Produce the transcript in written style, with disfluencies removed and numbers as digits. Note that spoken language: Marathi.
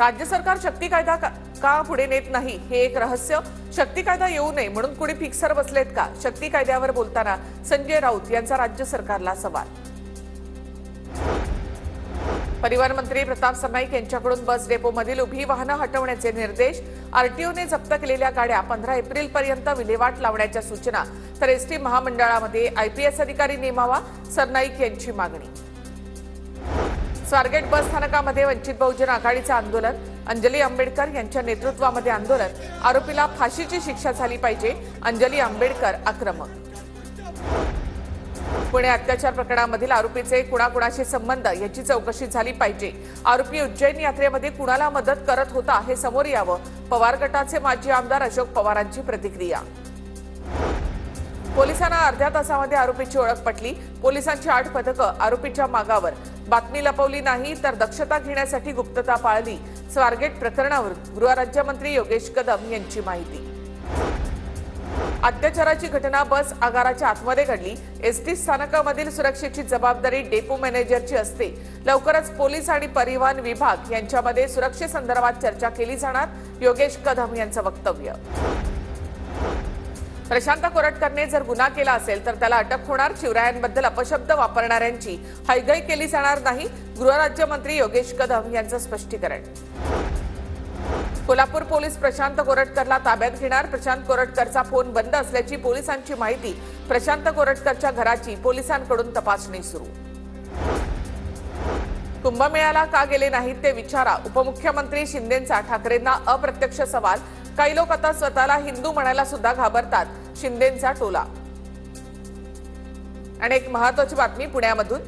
राज्य सरकार शक्ती कायदा का पुढे नेत नाही हे एक रहस्य। शक्ती कायदा येऊ नये म्हणून कुणी फिक्सर बसलेत का? शक्ती कायद्यावर बोलताना संजय राऊत यांचा राज्य सरकारला सवाल। परिवहन मंत्री प्रताप सरनाईक यांच्याकडून बस डेपोमधील उभी वाहनं हटवण्याचे निर्देश। आरटीओने जप्त केलेल्या गाड्या 15 एप्रिलपर्यंत विल्हेवाट लावण्याच्या सूचना। तर एसटी महामंडळामध्ये आयपीएस अधिकारी नेमावा, सरनाईक यांची मागणी। स्वारगेट बस स्थानकामध्ये वंचित बहुजन आघाडीचं आंदोलन। अंजली आंबेडकर यांच्या नेतृत्वामध्ये आंदोलन। आरोपीला फाशीची शिक्षा झाली पाहिजे, अंजली आंबेडकर आक्रमक। पुणे अत्याचार प्रकरणामधील आरोपीचे कुणाकुणाशी संबंध याची चौकशी झाली पाहिजे। आरोपी उज्जैन यात्रेमध्ये कुणाला मदत करत होता हे समोर यावं, पवार गटाचे माजी आमदार अशोक पवारांची प्रतिक्रिया। पोलिसांना अर्ध्या तासामध्ये आरोपीची ओळख पटली। पोलिसांची 8 पथकं आरोपीच्या मागावर। बातमी लपवली नाही तर दक्षता घेण्यासाठी गुप्तता पाळली। स्वारगेट प्रकरणावर गृहराज्यमंत्री योगेश कदम यांची माहिती। अत्याचाराची घटना बस आगाराच्या आतमध्ये घडली। एसटी स्थानकामधील सुरक्षेची जबाबदारी डेपो मॅनेजरची असते। लवकरच पोलीस आणि परिवहन विभाग यांच्यामध्ये सुरक्षेसंदर्भात चर्चा केली जाणार, योगेश कदम यांचं वक्तव्य। प्रशांत कोरटकरने जर गुन्हा केला असेल तर त्याला अटक होणार। शिवरायांबद्दल अपशब्द वापरणाऱ्यांची हयगय केली जाणार नाही, गृहराज्यमंत्री योगेश कदम यांचं स्पष्टीकरण। कोल्हापूर पोलीस प्रशांत कोरटकरला ताब्यात घेणार। प्रशांत कोरटकरचा फोन बंद असल्याची पोलिसांची माहिती। प्रशांत कोरटकरच्या घराची पोलिसांकडून तपासणी सुरू। कुंभमेळ्याला का गेले नाहीत ते विचारा, उपमुख्यमंत्री शिंदेंचा ठाकरेंना अप्रत्यक्ष सवाल। काही लोक आता स्वतःला हिंदू म्हणायला सुद्धा घाबरतात, शिंदेंचा टोला। आणि एक महत्त्वाची बातमी पुण्यामधून।